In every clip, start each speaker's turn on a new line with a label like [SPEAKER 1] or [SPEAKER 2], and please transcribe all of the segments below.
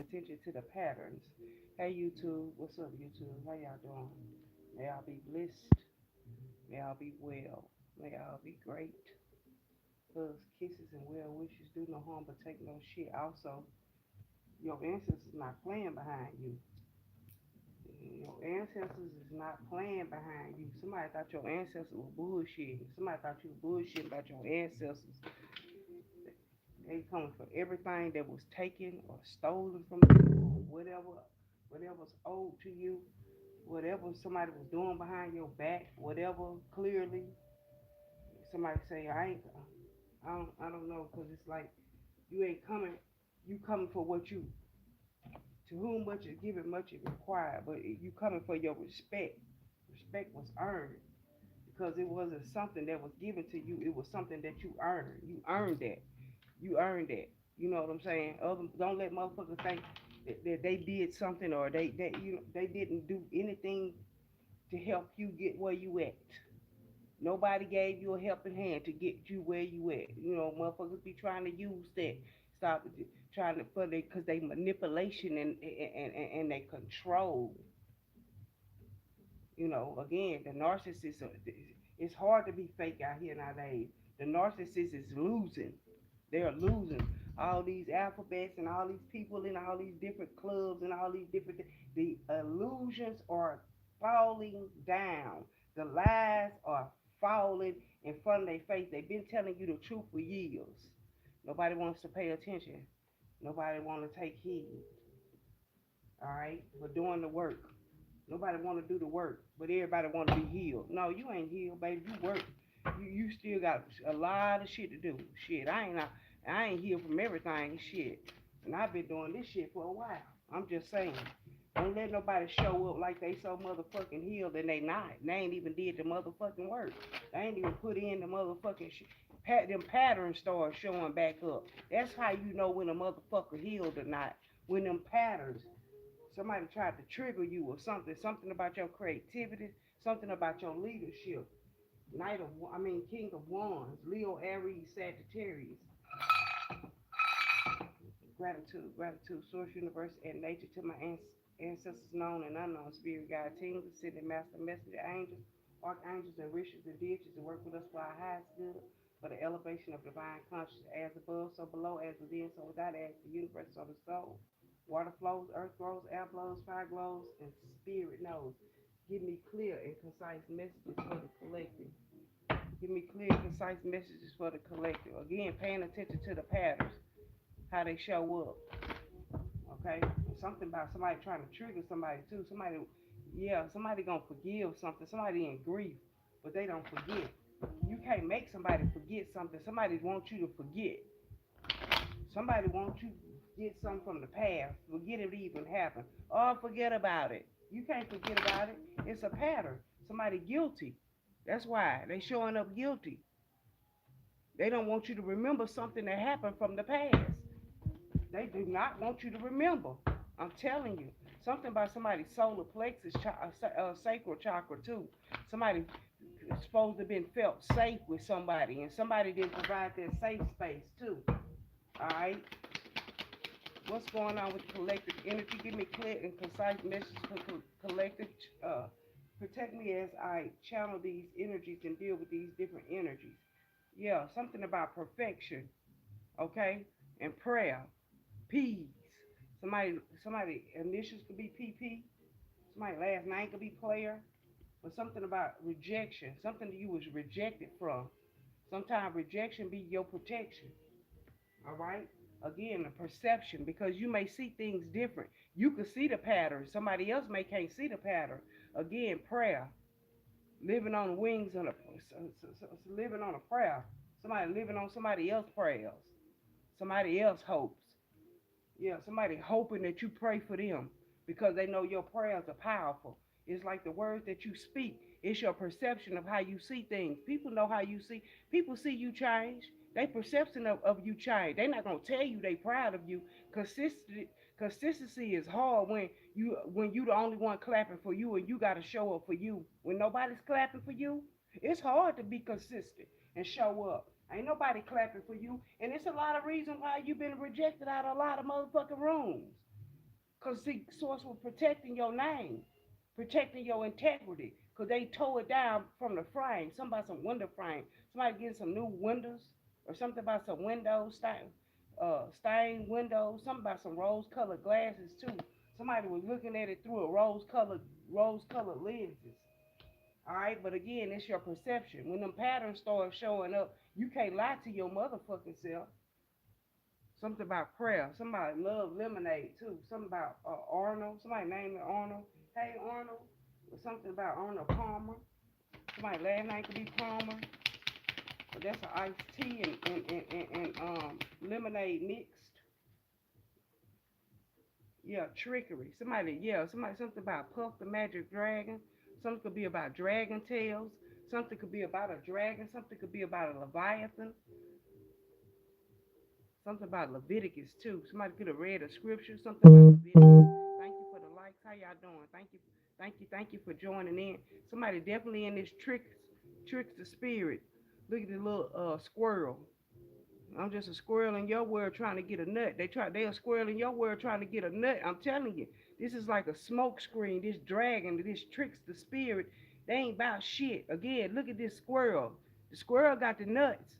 [SPEAKER 1] attention to the patterns. Hey YouTube, what's up YouTube? How y'all doing? May y'all be blessed. May y'all be well. May y'all be great. Hugs, kisses, and well wishes do no harm but take no shit. Also, your ancestors not playing behind you. Your ancestors is not playing behind you. Somebody thought your ancestors were bullshitting. Somebody thought you were bullshitting about your ancestors. They coming for everything that was taken or stolen from you, or whatever's owed to you, whatever somebody was doing behind your back, whatever. Clearly, somebody say I don't know, because it's like you ain't coming. You coming for what you to whom much is given, much is required. But you coming for your respect. Respect was earned because it wasn't something that was given to you. It was something that you earned. You earned that. You earned that. You know what I'm saying? Don't let motherfuckers think that they did something or they didn't do anything to help you get where you at. Nobody gave you a helping hand to get you where you at. You know, motherfuckers be trying to use that. Stop trying to for they because they manipulation and they control. You know, again, the narcissist. It's hard to be fake out here nowadays. The narcissist is losing. They're losing all these alphabets and all these people in all these different clubs and all these different. The illusions are falling down. The lies are falling in front of their face. They've been telling you the truth for years. Nobody wants to pay attention. Nobody want to take heed. All right, for doing the work. Nobody want to do the work, but everybody want to be healed. No, you ain't healed, baby. You work. You still got a lot of shit to do. Shit, I ain't healed from everything. Shit, and I've been doing this shit for a while. I'm just saying. Don't let nobody show up like they so motherfucking healed and they not. They ain't even did the motherfucking work. They ain't even put in the motherfucking shit. Them patterns start showing back up. That's how you know when a motherfucker healed or not. When them patterns somebody tried to trigger you or something, something about your creativity, something about your leadership. King of Wands, Leo, Aries, Sagittarius. Gratitude, gratitude, source, universe, and nature to my ancestors, known and unknown, spirit guide teams, ascended master messenger angels, archangels, and riches and deities to work with us for our highest good, for the elevation of divine consciousness, as above, so below, as within, so without, as the universe, so the soul. Water flows, earth grows, air blows, fire glows, and spirit knows. Give me clear and concise messages for the collective. Give me clear and concise messages for the collective. Again, paying attention to the patterns, how they show up. Okay? And something about somebody trying to trigger somebody too. Somebody gonna forgive something. Somebody in grief, but they don't forget. You can't make somebody forget something. Somebody wants you to forget. Somebody wants you to get something from the past. Forget it even happened. Or forget about it. You can't forget about it. It's a pattern. Somebody guilty. That's why they showing up guilty. They don't want you to remember something that happened from the past. They do not want you to remember. I'm telling you. Something about somebody's solar plexus, sacral chakra too. Somebody supposed to have been felt safe with somebody, and somebody didn't provide that safe space too. All right. What's going on with the collective energy? Give me clear and concise message for collective. Uh, Protect me as I channel these energies and deal with these different energies. Yeah, something about perfection, okay, and prayer, peace. Somebody initials could be PP. Somebody last name could be player, but something about rejection, something that you was rejected from. Sometimes rejection be your protection. All right. Again, the perception, because you may see things different. You can see the pattern. Somebody else may can't see the pattern. Again, prayer, living on the wings of living on a prayer. Somebody living on somebody else's prayers. Somebody else hopes. Yeah, somebody hoping that you pray for them because they know your prayers are powerful. It's like the words that you speak. It's your perception of how you see things. People know how you see. People see you change. They perception of you change. They're not gonna tell you they proud of you. Consistency is hard when you the only one clapping for you and you gotta show up for you. When nobody's clapping for you, it's hard to be consistent and show up. Ain't nobody clapping for you. And it's a lot of reasons why you've been rejected out of a lot of motherfucking rooms. Because, see, Source was protecting your name, protecting your integrity. Because they tore it down from the frame. Something about some window frame. Somebody getting some new windows or something about some windows, stained windows. Something about some rose-colored glasses, too. Somebody was looking at it through a rose-colored lenses. All right, but again, it's your perception. When them patterns start showing up, you can't lie to your motherfucking self. Something about prayer. Somebody love lemonade too. Something about Arnold. Somebody named it Arnold. Hey Arnold. Or something about Arnold Palmer. Somebody last name could be Palmer. But that's an iced tea and lemonade mixed. Yeah, trickery. Somebody something about Puff the Magic Dragon. Something could be about dragon tails. Something could be about a dragon. Something could be about a leviathan. Something about Leviticus too. Somebody could have read a scripture. Something about Leviticus. Thank you for the likes. How y'all doing? Thank you for joining in. Somebody definitely in this tricks the spirit. Look at the little squirrel. I'm just a squirrel in your world trying to get a nut. They a squirrel in your world trying to get a nut. I'm telling you, this is like a smoke screen. This dragon, this tricks the spirit. They ain't about shit. Again, look at this squirrel. The squirrel got the nuts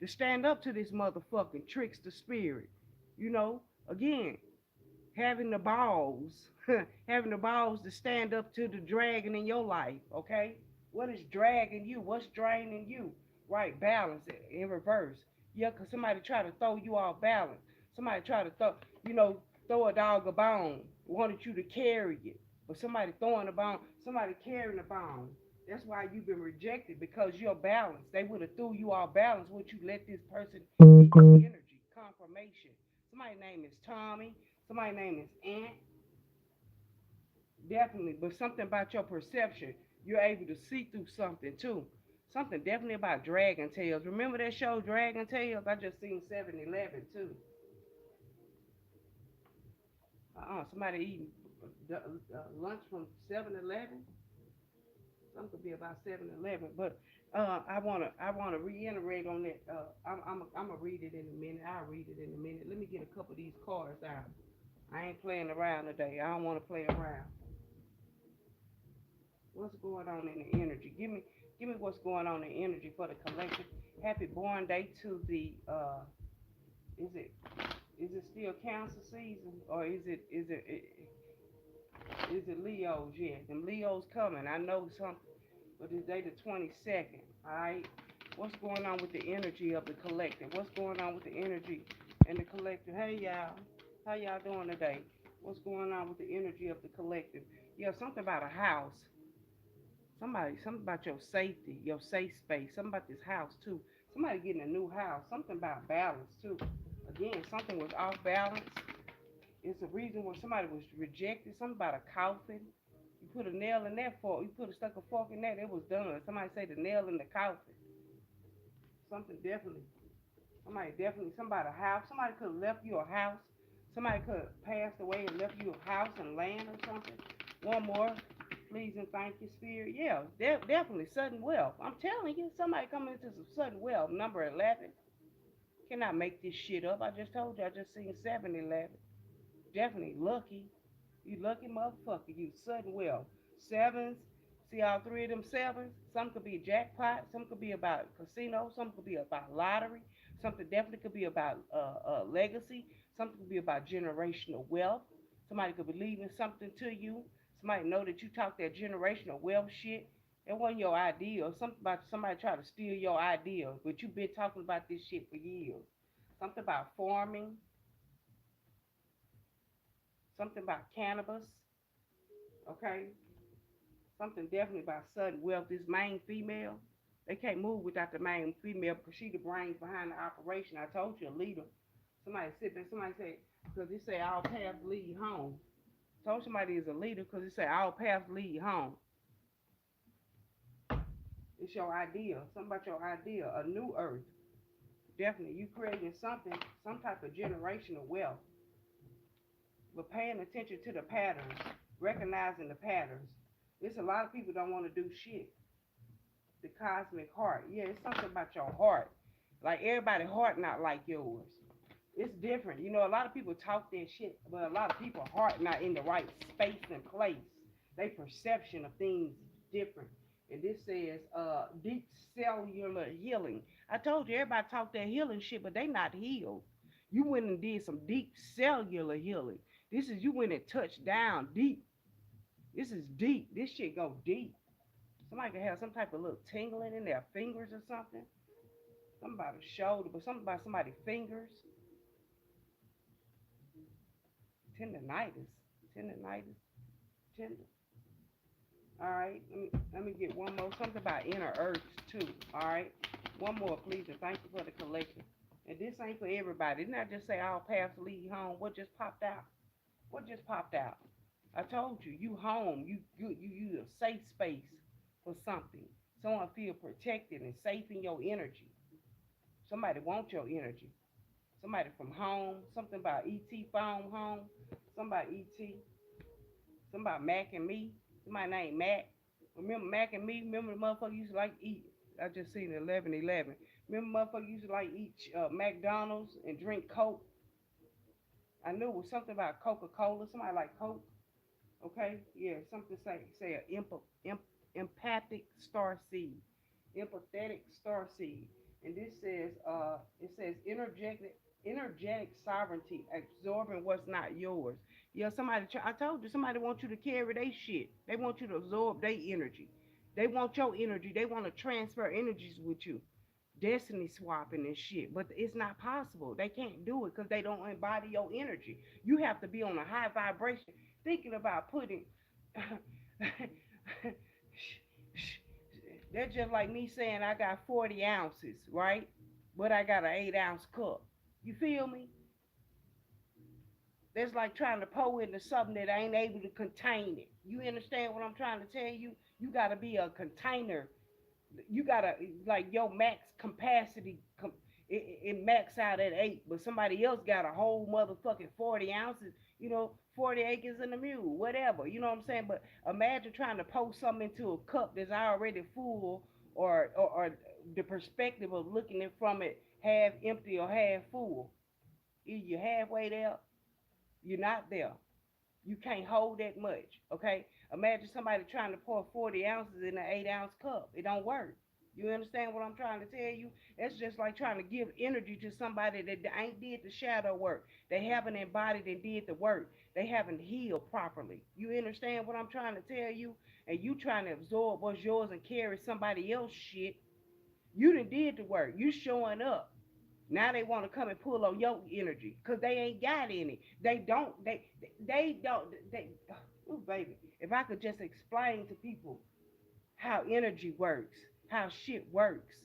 [SPEAKER 1] to stand up to this motherfucking tricks the spirit. You know, again, having the balls, having the balls to stand up to the dragon in your life, okay? What is dragging you? What's draining you? Right, balance it in reverse. Yeah, because somebody try to throw you off balance. Somebody try to you know, throw a dog a bone, wanted you to carry it. But somebody throwing a bone, somebody carrying a bone. That's why you've been rejected because you're balanced. They would have threw you off balance. Would you let this person get your energy, confirmation? Somebody's name is Tommy. Somebody's name is Ant. Definitely, but something about your perception, you're able to see through something too. Something definitely about Dragon Tales. Remember that show Dragon Tales? I just seen 7-Eleven too. Somebody eating lunch from 7-Eleven. Something could be about 7-Eleven, but I wanna reiterate on that. I'm gonna read it in a minute. I'll read it in a minute. Let me get a couple of these cards out. I ain't playing around today. I don't want to play around. What's going on in the energy? Give me what's going on in energy for the collective. Happy born day to the is it still Cancer season or is it Leo's yet? Them Leo's coming. I know something, but it's day the 22nd. All right. What's going on with the energy of the collective? What's going on with the energy and the collective? Hey y'all, how y'all doing today? What's going on with the energy of the collective? Yeah, something about a house. Something about your safety, your safe space. Something about this house too. Somebody getting a new house. Something about balance too. Again, something was off balance. It's a reason when somebody was rejected. Something about a coffin. You put a nail in that fork. You put a stuck a fork in that. It was done. Somebody say the nail in the coffin. Something definitely. Somebody a house. Somebody could have left you a house. Somebody could have passed away and left you a house and land or something. One more. Please and thank you, Spirit. Yeah, definitely sudden wealth. I'm telling you, somebody coming into some sudden wealth. Number 11. Cannot make this shit up. I just told you. I just seen 7-Eleven. Definitely lucky. You lucky motherfucker. You sudden wealth. Sevens. See all three of them sevens? Some could be jackpot. Some could be about casino. Some could be about lottery. Something definitely could be about legacy. Something could be about generational wealth. Somebody could be leaving something to you. Somebody know that you talk that generational wealth shit. It wasn't your idea. Something about somebody try to steal your idea, but you've been talking about this shit for years. Something about farming. Something about cannabis. Okay, something definitely about sudden wealth. This main female, they can't move without the main female because she the brains behind the operation. I told you, a leader. Somebody sit there, somebody say, because they say all paths lead home. Told somebody is a leader because they say all paths lead home. It's your idea, something about your idea, a new earth. Definitely, you creating something, some type of generational wealth. But paying attention to the patterns, recognizing the patterns. There's a lot of people don't want to do shit. The cosmic heart. Yeah, it's something about your heart. Like everybody's heart not like yours. It's different. You know, a lot of people talk their shit, but a lot of people heart not in the right space and place. They perception of things different. And this says deep cellular healing. I told you everybody talk that healing shit, but they not healed. You went and did some deep cellular healing. This is you went and touched down deep. This is deep. This shit go deep. Somebody can have some type of little tingling in their fingers or something. Somebody's shoulder, but something about somebody's fingers. Tendonitis. Tendonitis. Tendon. All right. Let me get one more. Something about inner urge too. All right. One more, please, and thank you for the collection. And this ain't for everybody. Didn't I just say all paths lead home? What just popped out? What just popped out? I told you, you home. You a safe space for something. Someone feel protected and safe in your energy. Somebody wants your energy. Somebody from home. Something about ET phone home. Somebody ET. Somebody Mac and me. Somebody named Mac. Remember Mac and me? Remember the motherfucker used to like eat. I just seen 11:11. Remember motherfucker used to like eat McDonald's and drink Coke. I knew it was something about Coca-Cola. Somebody like Coke. Okay, yeah, something say a empathic star seed, empathetic star seed, and this says it says energetic sovereignty, absorbing what's not yours. Yeah, I told you somebody wants you to carry their shit. They want you to absorb their energy. They want your energy. They want to transfer energies with you. Destiny swapping and shit, but it's not possible. They can't do it because they don't embody your energy. You have to be on a high vibration, thinking about putting. That's just like me saying I got 40 ounces, right? But I got an 8-ounce cup. You feel me? That's like trying to pour into something that ain't able to contain it. You understand what I'm trying to tell you? You got to be a container. You gotta like your max capacity. It max out at 8, but somebody else got a whole motherfucking 40 ounces. 40 acres in a mule, whatever. You know what I'm saying? But imagine trying to pour something into a cup that's already full, or the perspective of looking at from it half empty or half full. Either you're halfway there, you're not there. You can't hold that much, okay? Imagine somebody trying to pour 40 ounces in an 8-ounce cup. It don't work. You understand what I'm trying to tell you? It's just like trying to give energy to somebody that ain't did the shadow work. They haven't embodied and did the work. They haven't healed properly. You understand what I'm trying to tell you? And you trying to absorb what's yours and carry somebody else's shit. You done did the work. You showing up. Now they want to come and pull on your energy because they ain't got any. They don't. They don't. They. Oh baby, if I could just explain to people how energy works, how shit works.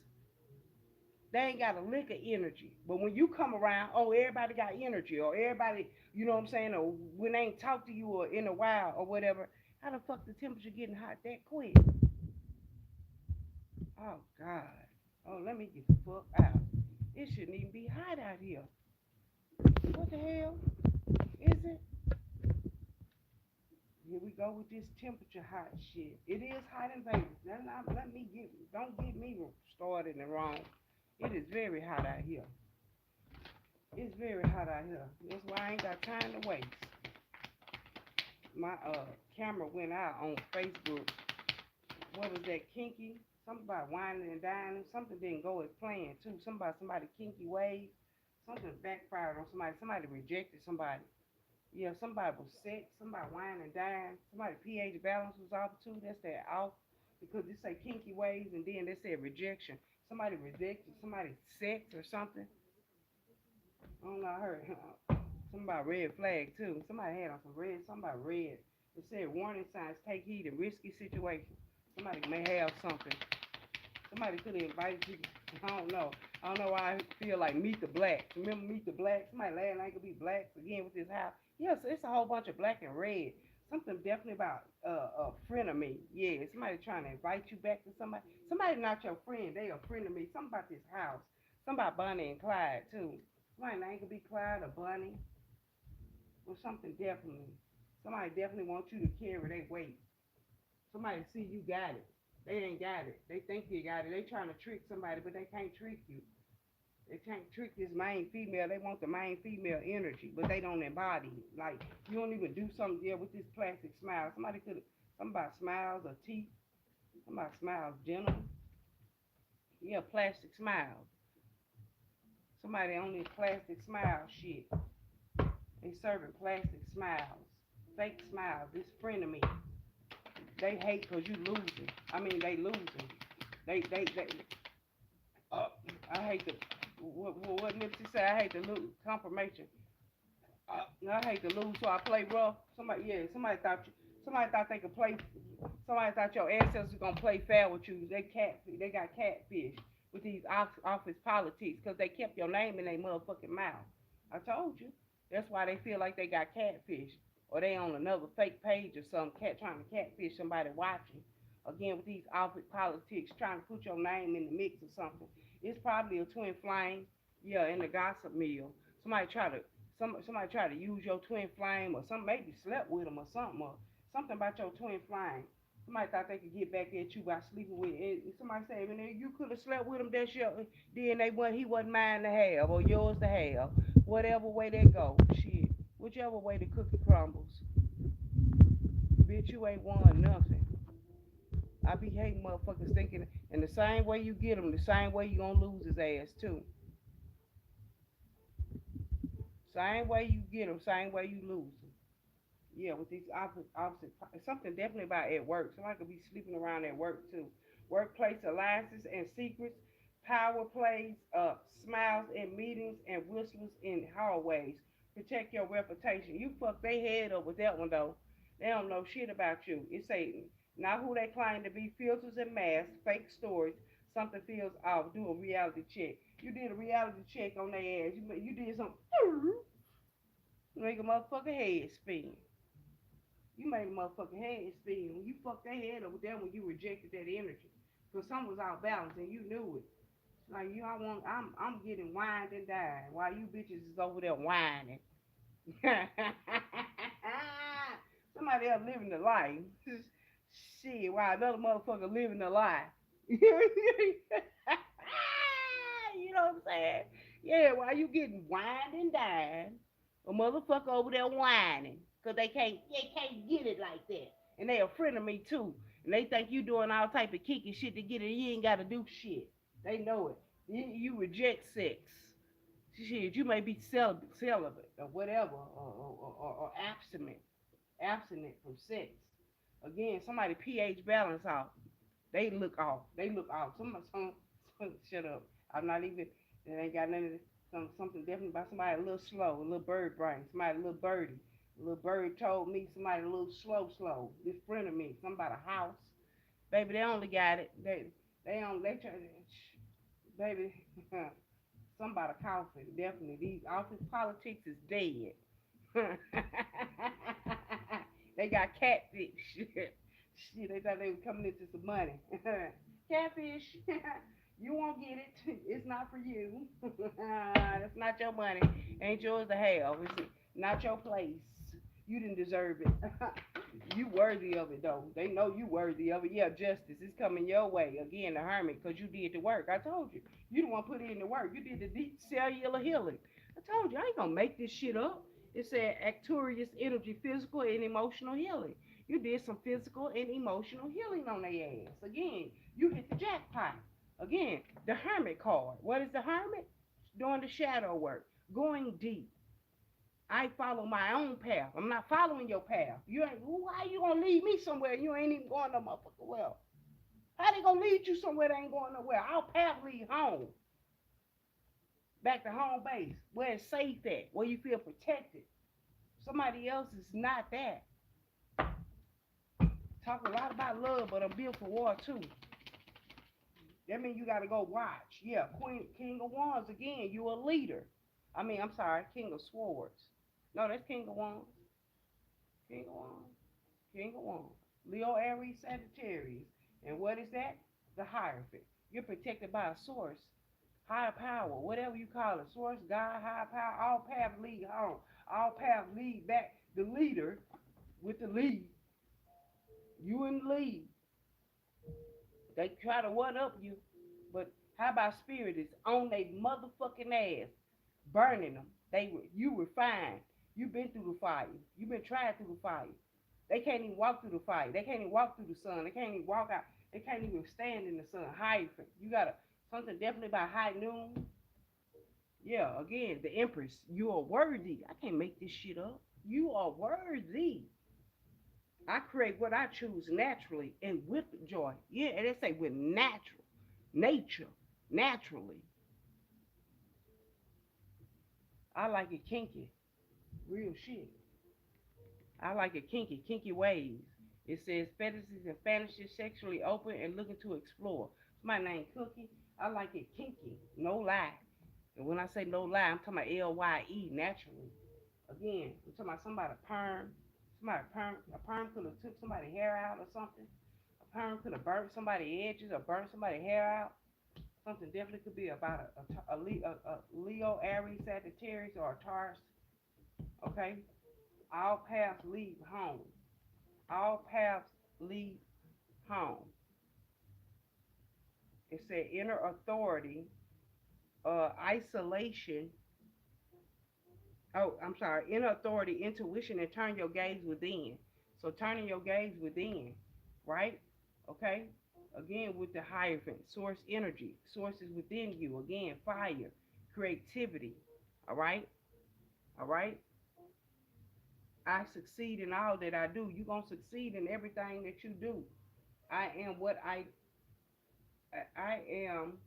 [SPEAKER 1] They ain't got a lick of energy. But when you come around, oh, everybody got energy, or everybody, you know what I'm saying, or when they ain't talked to you or in a while or whatever, how the fuck the temperature getting hot that quick? Oh God. Oh, let me get the fuck out. It shouldn't even be hot out here. What the hell? Is it? Here we go with this temperature hot shit. It is hot in Vegas. Don't get me started and wrong. It is very hot out here. It's very hot out here. That's why I ain't got time to waste. My camera went out on Facebook. What was that, kinky? Something about whining and dining. Something didn't go as planned too. Somebody kinky ways. Something backfired on somebody. Somebody rejected somebody. Yeah, somebody was sick, somebody whining and dying, somebody pH balance was off too. That's that off because they say kinky ways and then they said rejection. Somebody rejected somebody sex or something. I don't know. I heard something about red flag too. Somebody had on some red. Somebody red. It said warning signs: take heed in risky situations. Somebody may have something. Somebody could have invited you. I don't know. I don't know why I feel like Meet the Blacks. Remember Meet the Blacks? Somebody last night could be blacks again with this house. Yes, yeah, so it's a whole bunch of black and red. Something definitely about a friend of me. Yeah, somebody trying to invite you back to somebody. Somebody not your friend. They a friend of me. Something about this house. Something about Bonnie and Clyde too. Somebody name could be Clyde or Bonnie or something definitely. Somebody definitely wants you to carry their weight. Somebody see you got it. They ain't got it. They think you got it. They trying to trick somebody, but they can't trick you. They can't trick this main female. They want the main female energy, but they don't embody it. Like, you don't even do something there with this plastic smile. Somebody smiles or teeth. Somebody smiles gentle. Yeah, plastic smiles. Somebody on this plastic smile shit. They serving plastic smiles. Fake smiles. This friend of me. They hate because you losing. I mean, they losing. They uh, I hate the, what Nipsey say? I hate to lose. Confirmation. I hate to lose, so I play rough. Somebody thought they could play. Somebody thought your ancestors were gonna play fair with you. They got catfish with these office politics because they kept your name in their motherfucking mouth. I told you. That's why they feel like they got catfish, or they on another fake page or something, trying to catfish somebody watching. Again, with these office politics, trying to put your name in the mix or something. It's probably a twin flame, yeah, in the gossip mill. Somebody try to somebody try to use your twin flame, or some maybe slept with them or something about your twin flame. Somebody thought they could get back at you by sleeping with it. Somebody say, "Man, you could have slept with him. That's your DNA. He wasn't mine to have or yours to have. Whatever way that go, shit. Whichever way the cookie crumbles, bitch, you ain't won nothing." I be hating motherfuckers thinking, and the same way you get him, the same way you gonna lose his ass too. Same way you get him, same way you lose him. Yeah, with these opposite, something definitely about at work. Somebody could be sleeping around at work too. Workplace alliances and secrets, power plays, smiles in meetings and whistles in hallways. Protect your reputation. You fuck they head up with that one though. They don't know shit about you. It's Satan. Not who they claim to be. Filters and masks, fake stories. Something feels off. Do a reality check. You did a reality check on their ass. You did something. Make a motherfucker head spin. You made a motherfucking head spin. When you fucked their head up with that, when you rejected that energy. Because something was out balance and you knew it. Like I'm getting wined and dined while you bitches is over there whining. Somebody else living the life. Shit, while another motherfucker living the life. You know what I'm saying? Yeah, while you getting wined and dined, a motherfucker over there whining. Cause they can't get it like that. And they a friend of me too. And they think you doing all type of kiki shit to get it. You ain't gotta do shit. They know it. You reject sex. Shit, you may be celibate or whatever, or abstinent from sex. Again, somebody pH balance off. They look off. They look off. Shut up. I'm not even. It ain't got nothing. Something different about somebody a little slow, a little bird brain, somebody a little birdie. A little bird told me somebody a little slow. This friend of me, somebody a house. Baby, they only got it. They try to, baby, somebody coffee. Definitely, these office politics is dead. They got catfish. Shit, they thought they were coming into some money. Catfish, you won't get it. It's not for you. It's not your money. Ain't yours to have. It's not your place. You didn't deserve it. You worthy of it though. They know you worthy of it. Yeah, justice is coming your way. Again, the hermit, because you did the work. I told you. You the one put in the work. You did the deep cellular healing. I told you, I ain't gonna make this shit up. It said Acturius energy, physical and emotional healing. You did some physical and emotional healing on their ass. Again, you hit the jackpot. Again, the hermit card. What is the hermit? Doing the shadow work, going deep. I follow my own path. I'm not following your path. You ain't. Why you gonna lead me somewhere you ain't even going no motherfucker well? How they gonna lead you somewhere that ain't going nowhere? Our path lead home, back to home base, where it's safe at, where you feel protected. Somebody else is not that. Talk a lot about love, but I'm built for war too. That means you gotta go watch. Yeah, Queen, King of Wands again. You a leader. I mean, I'm sorry, King of Swords. No, that's King of Wands. King of Wands. King of Wands. Leo, Aries, Sagittarius. And what is that? The Hierophant. You're protected by a source, higher power, whatever you call it. Source, God, higher power. All paths lead home. All paths lead back. The leader with the lead. You in the lead. They try to one up you, but How about spirit is on they motherfucking ass, burning them? You refined. You been through the fire. You been tried through the fire. They can't even walk through the fire. They can't even walk through the sun. They can't even walk out. They can't even stand in the sun. High. You got something definitely about high noon. Yeah, again, the Empress. You are worthy. I can't make this shit up. You are worthy. I create what I choose naturally and with joy. Yeah, and they say with natural, nature, naturally. I like it kinky, real shit. I like it kinky, kinky ways. It says fetishes and fantasies sexually open and looking to explore. My name Cookie. I like it kinky, no lie. And when I say no lie, I'm talking about LYE, naturally. Again, I'm talking about somebody perm. A perm could have took somebody's hair out or something. A perm could have burnt somebody's edges or burnt somebody's hair out. Something definitely could be about a Leo, Aries, Sagittarius, or a Taurus. Okay, all paths lead home. All paths lead home. It said inner authority, isolation. Oh, I'm sorry. Inner authority, intuition, and turn your gaze within. So turning your gaze within, right? Okay. Again, with the Hierophant, source energy, sources within you. Again, fire, creativity. All right. All right. I succeed in all that I do. You're gonna succeed in everything that you do. I am what I am.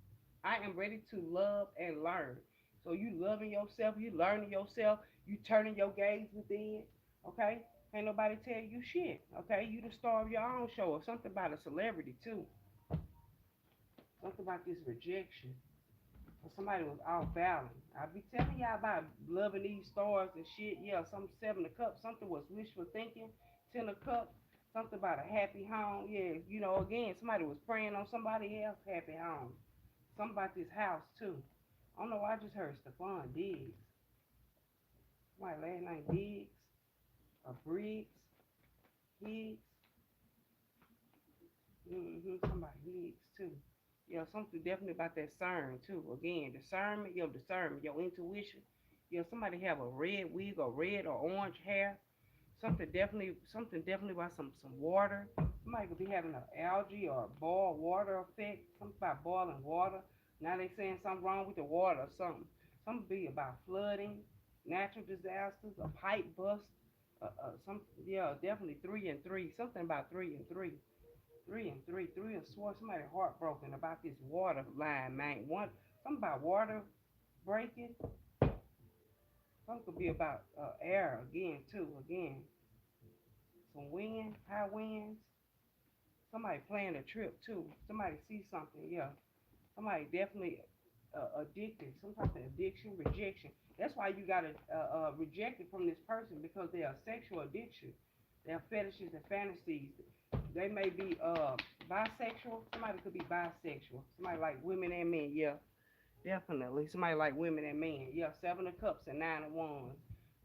[SPEAKER 1] I am ready to love and learn. So you loving yourself, you learning yourself, you turning your gaze within. Okay, ain't nobody tell you shit. Okay, you the star of your own show, or something about a celebrity too. Something about this rejection. Or somebody was off balance. I be telling y'all about loving these stars and shit. Yeah, some seven of cups. Something was wishful thinking. 10 of cups. Something about a happy home. Yeah, again, somebody was praying on somebody else happy home. Something about this house too. I don't know why I just heard Stephon Diggs. Somebody last name Diggs or Briggs, Higgs. Somebody Higgs too. Yeah, something definitely about that CERN too. Again, discernment, your intuition. Yeah, somebody have a red wig or red or orange hair. Something definitely about some water. Somebody could be having an algae or a boiled water effect. Something about boiling water. Now they saying something wrong with the water or something. Something be about flooding, natural disasters, a pipe bust. Definitely 3 and 3. Something about 3 and 3. 3 and 3. 3 and 4. Somebody heartbroken about this water line, man. Something about water breaking. Something could be about air again too. Again, some wind, high winds. Somebody planning a trip too. Somebody see something. Yeah. Somebody definitely addicted. Some type of addiction, rejection. That's why you gotta reject it from this person because they are sexual addiction. They are fetishes and fantasies. They may be bisexual. Somebody could be bisexual. Somebody like women and men. Yeah, definitely. Somebody like women and men. Yeah, 7 of cups and 9 of wands.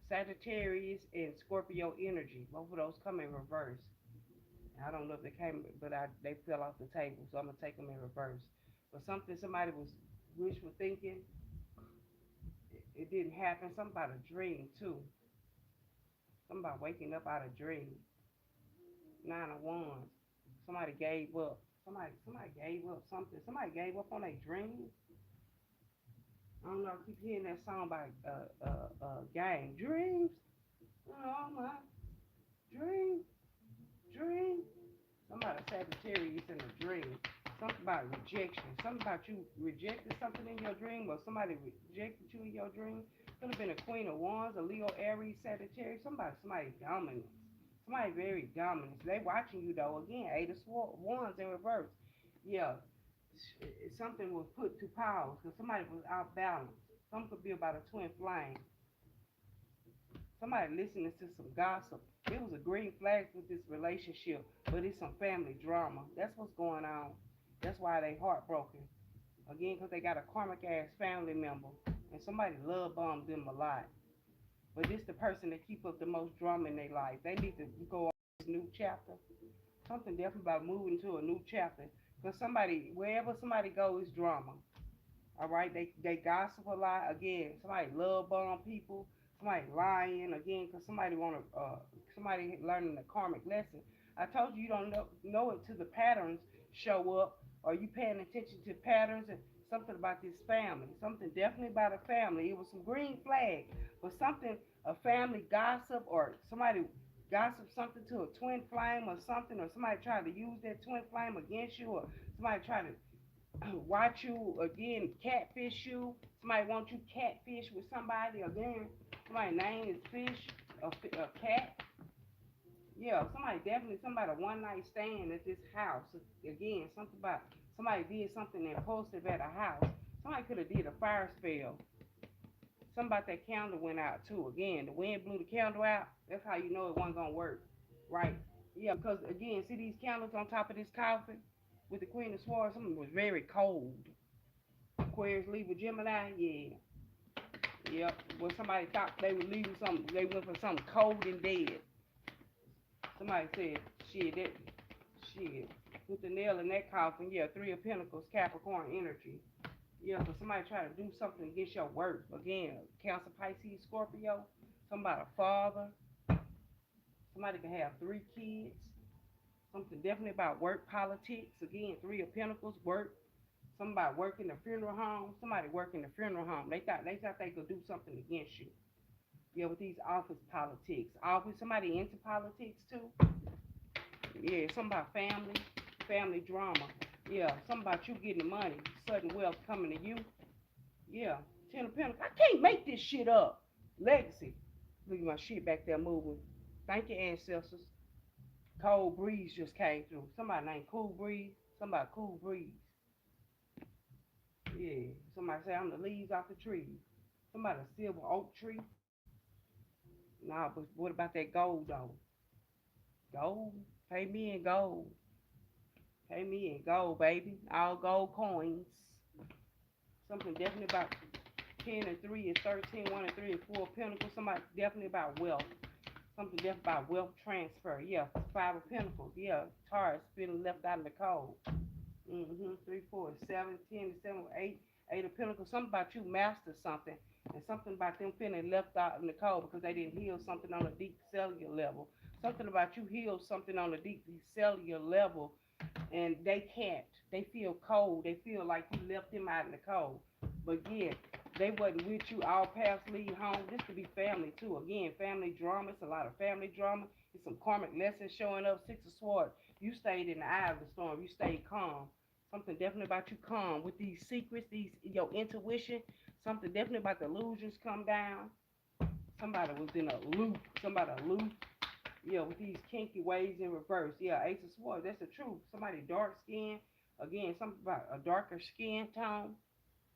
[SPEAKER 1] Sagittarius and Scorpio energy. Both of those come in reverse. I don't know if they came, but they fell off the table, so I'm gonna take them in reverse. But somebody was wishful thinking, it didn't happen. Something about a dream too. Something about waking up out of dream. 9 of wands. Somebody gave up. Somebody gave up something. Somebody gave up on their dream. I don't know. I keep hearing that song by Gang. Dreams. Oh my dream, dream. Somebody Sagittarius in a dream. Something about rejection. Something about you rejected something in your dream, or somebody rejected you in your dream. Could have been a Queen of Wands, a Leo, Aries, Sagittarius. Somebody dominant. Somebody very dominant. They watching you though. Again, 8 of Wands in reverse. Yeah, something was put to pause because somebody was out balance. Some could be about a twin flame. Somebody listening to some gossip. It was a green flag with this relationship, but it's some family drama. That's what's going on. That's why they heartbroken. Again, because they got a karmic ass family member, and somebody love bombed them a lot. But this the person that keep up the most drama in their life. They need to go on this new chapter. Something definitely about moving to a new chapter. Because wherever somebody goes, is drama. All right, they gossip a lot. Again, somebody love bomb people. Somebody lying again because somebody want to somebody learning the karmic lesson. I told you you don't know it till the patterns show up, or you paying attention to patterns and something about this family. Something definitely about a family. It was some green flag, but something a family gossip or somebody gossip something to a twin flame or something, or somebody try to use that twin flame against you, or somebody try to watch you again, catfish you. Somebody want you catfish with somebody again. Somebody name is fish, a cat. Yeah, somebody definitely somebody one night stand at this house. Again, something about somebody did something impulsive at a house. Somebody could have did a fire spell. Something about that candle went out too. Again, the wind blew the candle out. That's how you know it wasn't gonna work, right? Yeah, because again, see these candles on top of this coffin with the Queen of Swords. Something was very cold. Aquarius, Libra, Gemini, yeah. Yep. When somebody thought they were leaving something, they went for something cold and dead. Somebody said, shit, that, shit. Put the nail in that coffin. Yeah, Three of Pentacles, Capricorn energy. Yeah, so somebody try to do something against your work. Again, Cancer, Pisces, Scorpio. Somebody a father. Somebody can have 3 kids. Something definitely about work, politics. Again, Three of Pentacles, work. Somebody working the funeral home. Somebody working the funeral home. They thought they could do something against you. Yeah, with these office politics. Office, somebody into politics too. Yeah, something about family, family drama. Yeah, something about you getting the money, sudden wealth coming to you. Yeah, Ten of Pentacles. I can't make this shit up. Legacy. Look at my shit back there moving. Thank you, ancestors. Cold breeze just came through. Somebody named Cool Breeze. Somebody Cool Breeze. Yeah. Somebody say I'm the leaves off the tree. Somebody a silver oak tree. Nah, but what about that gold though? Gold? Pay me in gold. Pay me in gold, baby. All gold coins. Something definitely about 10 and 3 is 13, 1 and 3 and 4 pentacles. Somebody definitely about wealth. Something definitely about wealth transfer. Yeah, 5 of pentacles. Yeah, Taurus feeling left out in the cold. 3, 4, 7, 10, 7, 8. 8 of pentacles. Something about you master something. And something about them feeling left out in the cold because they didn't heal something on a deep cellular level. Something about you healed something on a deep cellular level and they can't. They feel cold. They feel like you left them out in the cold. But yeah, they wasn't with you. All paths lead home. This could be family too. Again, family drama. It's a lot of family drama. It's some karmic lessons showing up. Six of Swords. You stayed in the eye of the storm. You stayed calm. Something definitely about you calm with these secrets, these your intuition. Something definitely about the illusions come down. Somebody was in a loop. Somebody aloof. Yeah, with these kinky ways in reverse. Yeah, Ace of Swords, that's the truth. Somebody dark skin. Again, something about a darker skin tone.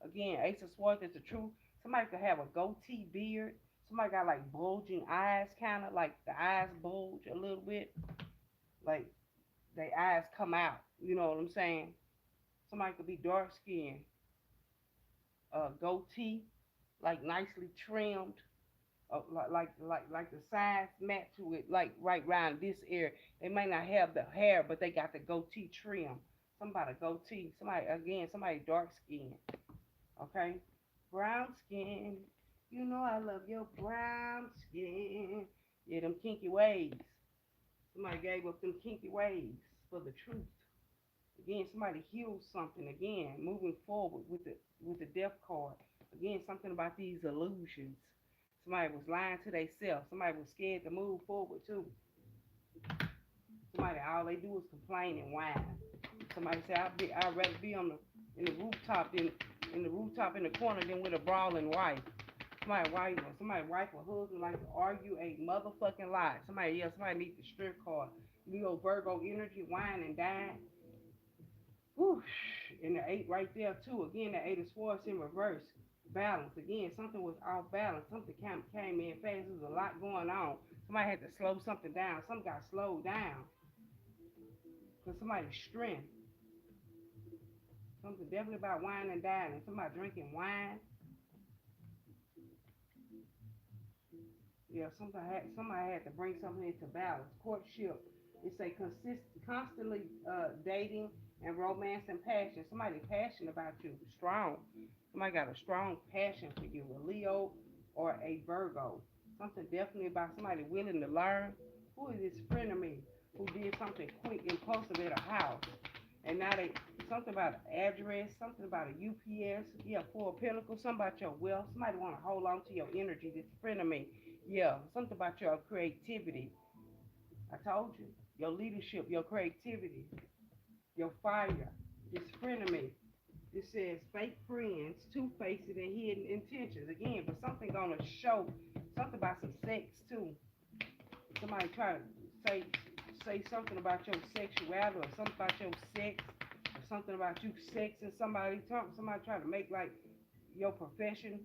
[SPEAKER 1] Again, Ace of Swords, that's the truth. Somebody could have a goatee beard. Somebody got like bulging eyes, kind of like the eyes bulge a little bit. Like their eyes come out. You know what I'm saying? Somebody could be dark skinned, goatee, like nicely trimmed. Like the sides match to it, like right around this area. They may not have the hair, but they got the goatee trim. Somebody goatee. Somebody again. Somebody dark skin. Okay, brown skin. You know I love your brown skin. Yeah, them kinky ways. Somebody gave up them kinky ways for the truth. Again, somebody healed something. Again, moving forward with the death card. Again, something about these illusions. Somebody was lying to themselves. Somebody was scared to move forward too. Somebody all they do is complain and whine. Somebody say I'd rather be on the in the rooftop than in the rooftop in the corner than with a brawling wife. Somebody wife or husband like to argue a motherfucking lie. Somebody needs the strength card. Leo Virgo energy, wine and dine. Whew. And the 8 right there too. Again, the 8 of Swords in reverse. Balance. Again, something was off balance. Something came in fast. There was a lot going on. Somebody had to slow something down. Something got slowed down. Because somebody's strength. Something definitely about wine and dining. Somebody drinking wine. Yeah, somebody had to bring something into balance. Courtship. It's a constantly dating and romance and passion. Somebody passionate about you, strong. Somebody got a strong passion for you, a Leo or a Virgo. Something definitely about somebody willing to learn. Who is this friend of me who did something quick, impulsive at a house? And now they, something about an address, something about a UPS, yeah, Four of Pentacles, something about your wealth. Somebody want to hold on to your energy, this friend of me. Yeah, something about your creativity. I told you, your leadership, your creativity, your fire, this friend of me. It says fake friends, two-faced and hidden intentions. Again, but something gonna show, something about some sex too. Somebody try to say something about your sexuality or something about your sex or something about you sexing somebody. Somebody try to make like your profession.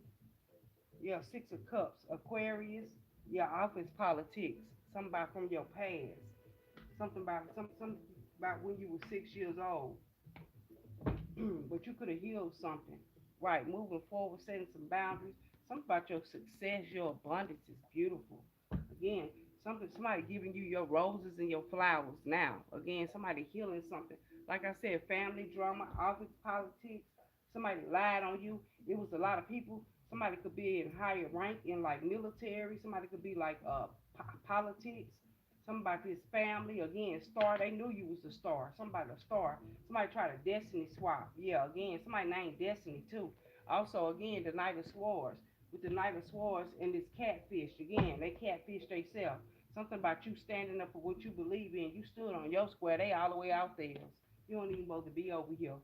[SPEAKER 1] Yeah, Six of Cups, Aquarius. Yeah, office politics. Something about from your past. Something about something about when you were 6 years old. But you could have healed something. Right, moving forward, setting some boundaries. Something about your success, your abundance is beautiful. Again, somebody giving you your roses and your flowers now. Again, somebody healing something. Like I said, family drama, office politics. Somebody lied on you. It was a lot of people. Somebody could be in higher rank in like military. Somebody could be like politics. Somebody his family. Again, star. They knew you was a star. Somebody a star. Somebody tried a destiny swap. Yeah, again, somebody named Destiny too. Also, again, the Knight of Swords. With the Knight of Swords and this catfish. Again, they catfish themselves. Something about you standing up for what you believe in. You stood on your square. They all the way out there. You don't even supposed to be over here.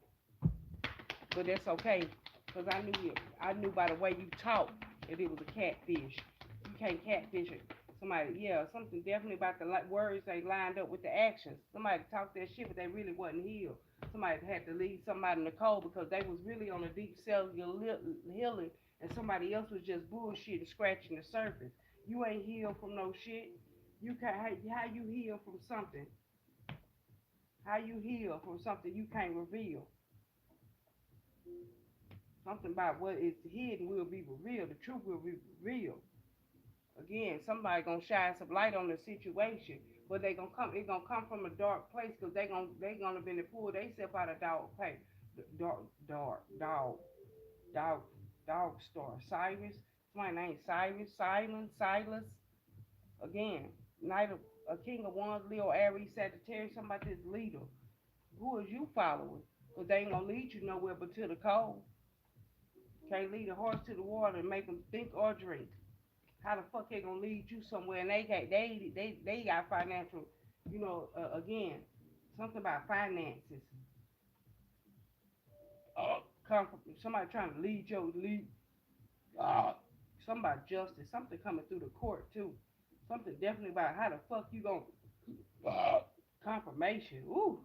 [SPEAKER 1] But that's okay. Because I knew it. I knew by the way you talk that it was a catfish. You can't catfish it. Somebody, yeah, something definitely about the words they lined up with the actions. Somebody talked that shit, but they really wasn't healed. Somebody had to leave somebody in the cold because they was really on a deep cellular healing, and somebody else was just bullshit and scratching the surface. You ain't healed from no shit. You can't. How you heal from something? How you heal from something you can't reveal? Something about what is hidden will be revealed. The truth will be revealed. Again, somebody gonna shine some light on the situation, but they gonna come. It gonna come from a dark place because they gonna been to pull themselves out of dog pay. Dog, dog, dog star. Cyrus. Somebody named Cyrus, Silence, Silas. Again, Knight of a King of Wands, Leo, Aries, Sagittarius. Somebody this leader. Who is you following? Because they ain't gonna lead you nowhere but to the cold. Can't lead a horse to the water and make them think or drink. How the fuck they gonna lead you somewhere? And they got financial, again, something about finances. Come from somebody trying to lead. Something about justice. Something coming through the court too. Something definitely about how the fuck you gonna confirmation. Ooh,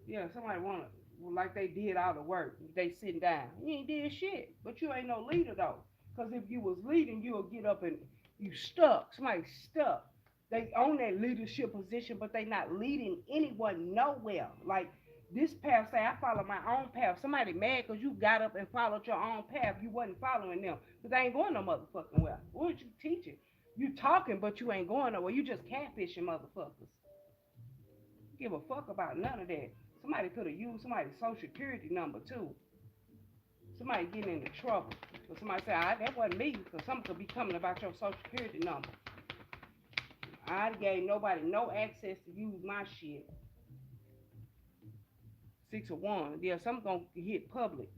[SPEAKER 1] yeah. Somebody wanna like they did all the work. They sitting down. You ain't did shit, but you ain't no leader though. Cause if you was leading, you'll get up and you stuck. Somebody stuck. They own that leadership position, but they not leading anyone nowhere. Like this path say, I follow my own path. Somebody mad because you got up and followed your own path. You wasn't following them. Because they ain't going no motherfucking well. What was you teaching? You talking, but you ain't going nowhere. You just catfishing motherfuckers. Give a fuck about none of that. Somebody could have used somebody's social security number too. Somebody getting into trouble. So somebody say, that wasn't me. Because something could be coming about your social security number. I gave nobody no access to use my shit. 6 of Wands. Yeah, some gonna hit public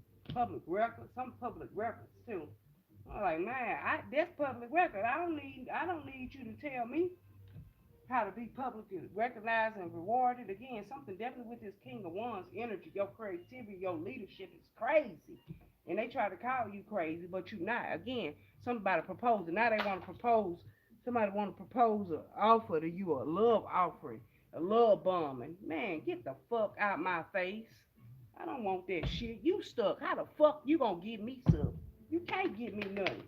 [SPEAKER 1] records. Some public records too. I'm like, man, that's public record. I don't need you to tell me how to be publicly recognized and rewarded. Again, something definitely with this King of Wands energy, your creativity, your leadership is crazy. And they try to call you crazy, but you not. Again, somebody proposing. Now they want to propose. Somebody want to propose an offer to you, a love offering, a love bombing. Man, get the fuck out my face. I don't want that shit. You stuck. How the fuck you gonna give me something? You can't give me nothing.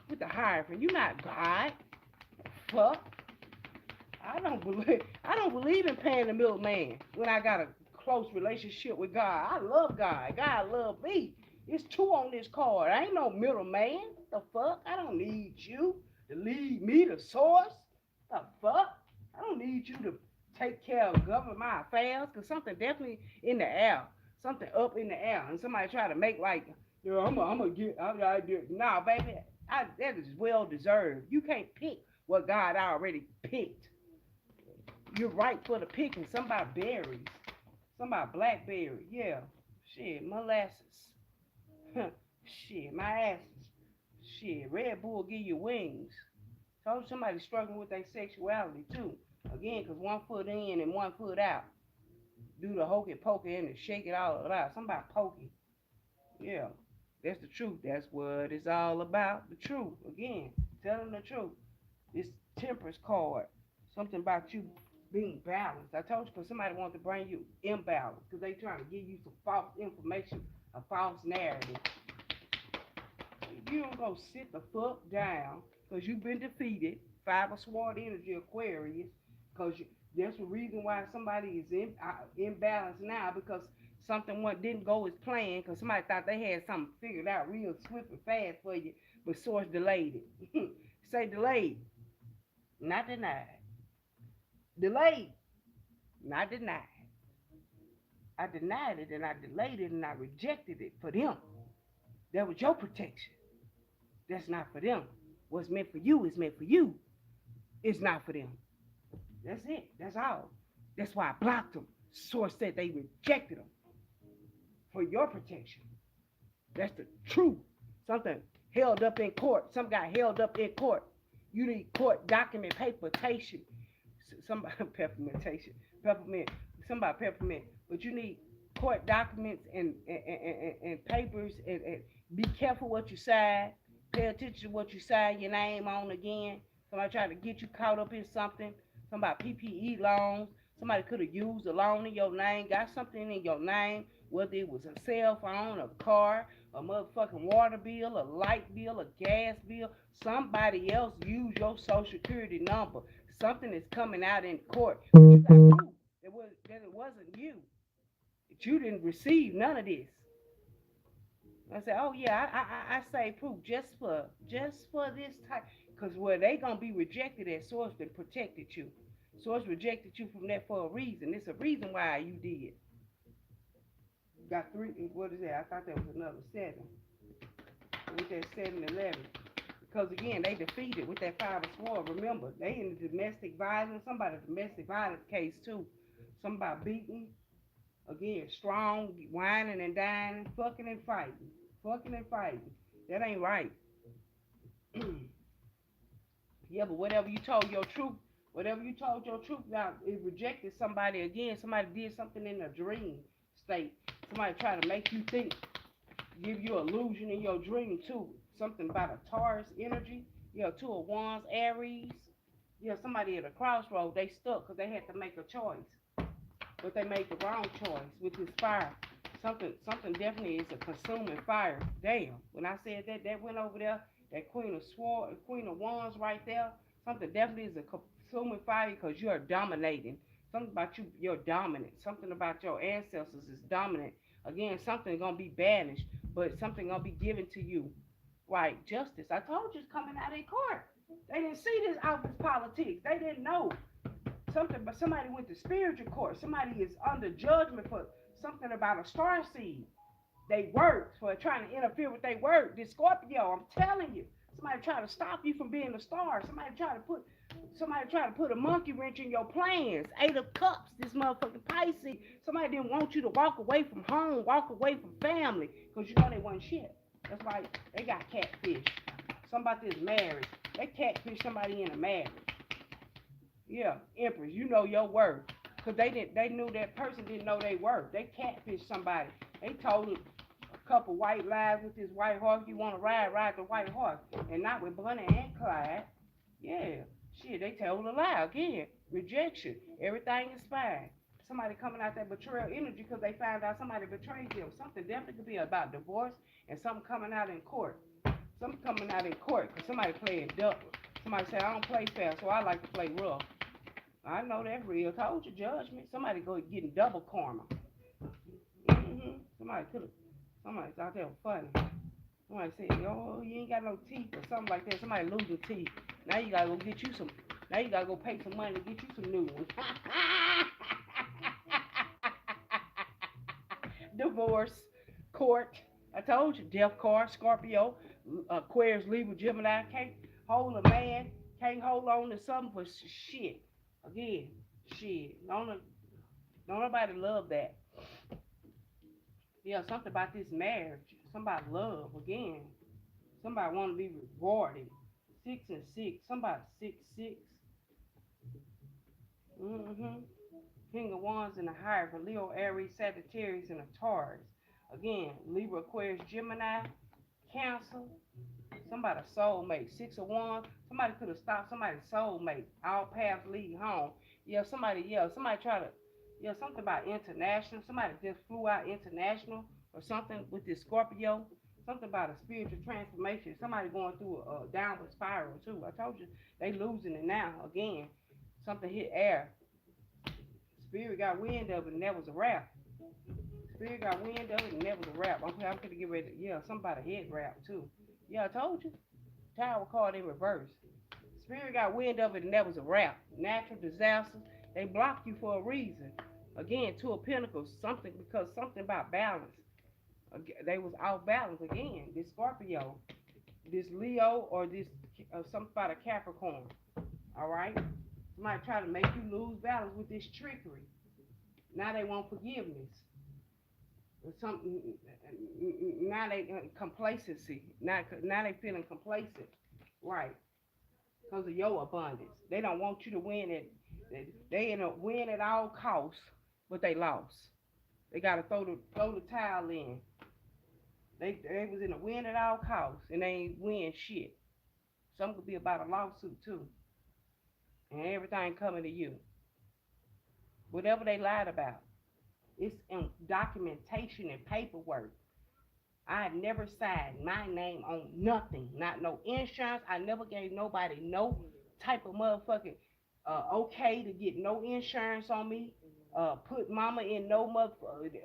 [SPEAKER 1] With the hierophant, you not God. Fuck. I don't believe in paying the middleman when I got a close relationship with God. I love God. God love me. It's two on this card. I ain't no middleman. The fuck? I don't need you to lead me to source. The fuck? I don't need you to take care of govern my affairs, because something definitely in the air, something up in the air, and somebody try to make like, yo, I'm gonna get, I do. Nah, baby, that is well deserved. You can't pick what God already picked. You're right for the picking. Somebody berries, somebody blackberry, yeah, shit, molasses, shit, my asses, shit, Red Bull give you wings. Told somebody struggling with their sexuality too. Again, because one foot in and one foot out. Do the hokey pokey and shake it all out. Somebody pokey. Yeah. That's the truth. That's what it's all about. The truth. Again, telling the truth. This temperance card. Something about you being balanced. I told you because somebody wants to bring you imbalance. Because they trying to give you some false information, a false narrative. You don't go sit the fuck down because you've been defeated. Five of Sword Energy Aquarius. Because that's the reason why somebody is in balance now, because something didn't go as planned, because somebody thought they had something figured out real swift and fast for you, but source delayed it. Say delayed, not denied. Delayed, not denied. I denied it and I delayed it and I rejected it for them. That was your protection. That's not for them. What's meant for you is meant for you. It's not for them. That's it. That's all. That's why I blocked them. Source said they rejected them for your protection. That's the truth. Something held up in court. Some got held up in court. You need court document papertation. Somebody peppermint. Somebody peppermint. But you need court documents and papers and be careful what you sign. Pay attention to what you sign your name on again. Somebody trying to get you caught up in something. Somebody PPE loans. Somebody could have used a loan in your name, got something in your name, whether it was a cell phone, a car, a motherfucking water bill, a light bill, a gas bill. Somebody else used your social security number. Something is coming out in court. But you got proof that it wasn't you. That you didn't receive none of this. I said, oh yeah, I say proof just for this type, because where they gonna be rejected at source that protected you. Source rejected you from that for a reason. It's a reason why you did. Got three. What is that? I thought that was another 7. With that 7-11. Because again, they defeated with that 5 of Swords. Remember, they in the domestic violence. Somebody domestic violence case too. Somebody beating. Again, strong, whining and dining, fucking and fighting. Fucking and fighting. That ain't right. Yeah, but whatever you told your truth, now it rejected somebody again. Somebody did something in a dream state. Somebody tried to make you think, give you illusion in your dream too. Something about a Taurus energy. Yeah, 2 of Wands, Aries. Yeah, somebody at a crossroad, they stuck because they had to make a choice. But they made the wrong choice with this fire. Something definitely is a consuming fire. Damn. When I said that went over there, that Queen of Wands right there, something definitely is a consuming fire because you are dominating. Something about you, you're dominant. Something about your ancestors is dominant. Again, something gonna be banished, but something gonna be given to you. Right, justice. I told you it's coming out in court. They didn't see this out of politics. They didn't know something, but somebody went to spiritual court. Somebody is under judgment for something about a star seed. They worked for trying to interfere with their work. This Scorpio, I'm telling you, somebody trying to stop you from being a star. Somebody trying to put a monkey wrench in your plans. 8 of Cups, this motherfucking Pisces. Somebody didn't want you to walk away from home, walk away from family, because you know they wasn't shit. That's why they got catfish. Somebody is married. They catfish somebody in a marriage. Yeah, Empress, you know your worth. Because they knew that person didn't know their worth. They catfished somebody. They told a couple white lies with this white horse. You want to ride the white horse. And not with Bunny and Clyde. Yeah, shit, they told a lie again. Rejection. Everything is fine. Somebody coming out that betrayal energy because they found out somebody betrayed them. Something definitely could be about divorce and something coming out in court. Something coming out in court because somebody playing double. Somebody say, I don't play fair, so I like to play rough. I know that's real. Told you judgment. Somebody go getting double karma. Somebody thought that was funny. Somebody said, oh, you ain't got no teeth or something like that. Somebody losing teeth. Now you gotta go get you some. Now you gotta go pay some money to get you some new ones. divorce court. I told you, death card, Scorpio, Aquarius, Libra, Gemini. Can't hold a man, can't hold on to something for shit. Again, shit. Don't nobody love that. Yeah, something about this marriage. Somebody love again. Somebody want to be rewarded. 6 and 6. Somebody 6 6. Mm-hmm. King of Wands in the higher for Leo, Aries, Sagittarius, and a Taurus. Again, Libra, Aquarius, Gemini, Cancer. Somebody soulmate. 6 of Wands. Somebody could have stopped somebody's soulmate. All paths lead home. Somebody try to, something about international. Somebody just flew out international or something with this Scorpio. Something about a spiritual transformation. Somebody going through a downward spiral too. I told you they losing it now. Again, something hit air. Spirit got wind of it and that was a wrap. Spirit got wind of it and that was a wrap. I'm gonna get ready. Somebody head wrap too. Yeah, I told you. Tower card in reverse. Spirit got wind of it and that was a wrap. Natural disasters, they block you for a reason. Again, 2 of Pentacles, something about balance. They was out balance again. This Scorpio, this Leo, or this something about a Capricorn. All right. Somebody try to make you lose balance with this trickery. Now they want forgiveness. Something. Now they complacency. Now they feeling complacent. Right. Because of your abundance. They don't want you to win it. They end up win at all costs, but they lost. They gotta throw the towel in. They was in a win at all costs and they ain't win shit. Some could be about a lawsuit too. And everything coming to you. Whatever they lied about. It's in documentation and paperwork. I had never signed my name on nothing, not no insurance. I never gave nobody no type of motherfucking okay to get no insurance on me. Put mama in no mother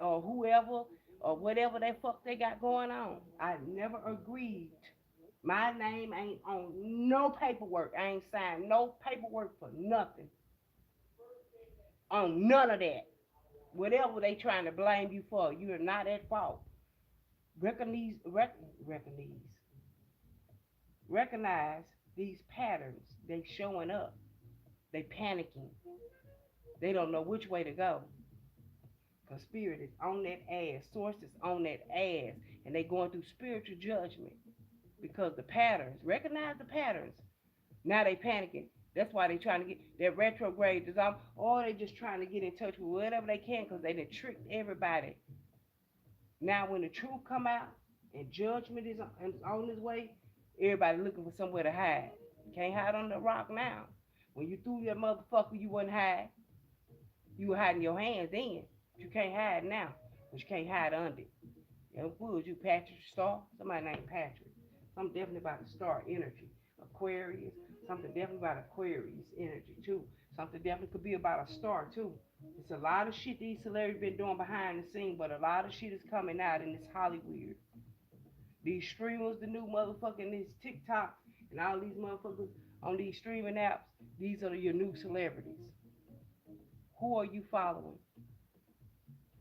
[SPEAKER 1] or whoever or whatever they fuck they got going on. I never agreed. My name ain't on no paperwork. I ain't signed no paperwork for nothing. On none of that. Whatever they trying to blame you for, you are not at fault. Recognize, recognize these patterns. They showing up. They panicking. They don't know which way to go. Because spirit is on that ass. Source is on that ass. And they going through spiritual judgment. Because the patterns. Recognize the patterns. Now they panicking. That's why they trying to get their retrograde dissolved. Or they just trying to get in touch with whatever they can because they done tricked everybody. Now when the truth come out and judgment is on its way, everybody looking for somewhere to hide. Can't hide on the rock now. When you threw that motherfucker, you wouldn't hide. You were hiding your hands then. But you can't hide now. But you can't hide under it. You know, who was you, Patrick Star? Somebody named Patrick. Something definitely about the star energy. Aquarius. Something definitely about Aquarius energy too. Something definitely could be about a star too. It's a lot of shit these celebrities been doing behind the scene, but a lot of shit is coming out in this Hollywood. These streamers, the new motherfucking this TikTok and all these motherfuckers on these streaming apps, these are your new celebrities. Who are you following?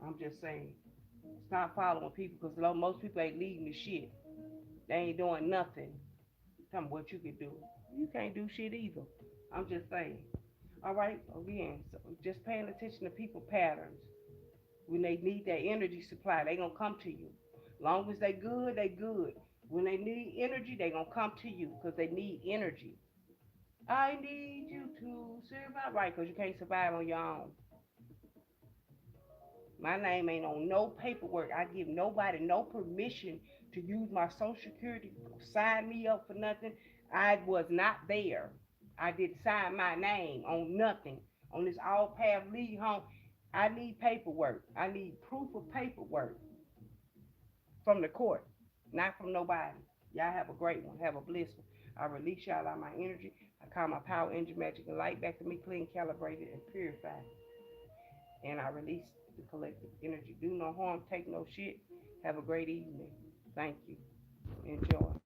[SPEAKER 1] I'm just saying. Stop following people because most people ain't leading the shit. They ain't doing nothing. Tell me what you can do. You can't do shit either. I'm just saying. All right, again, so just paying attention to people patterns. When they need that energy supply, they gonna come to you. Long as they good, they good. When they need energy, they gonna come to you because they need energy. I need you to survive, right? Because you can't survive on your own. My name ain't on no paperwork. I give nobody no permission to use my social security, sign me up for nothing. I was not there. I did sign my name on nothing. On this all path lead home. I need paperwork. I need proof of paperwork from the court, not from nobody. Y'all have a great one. Have a blessed one. I release y'all out my energy. I call my power, energy, magic, and light back to me, clean, calibrated, and purified. And I release the collective energy. Do no harm, take no shit. Have a great evening. Thank you. Enjoy.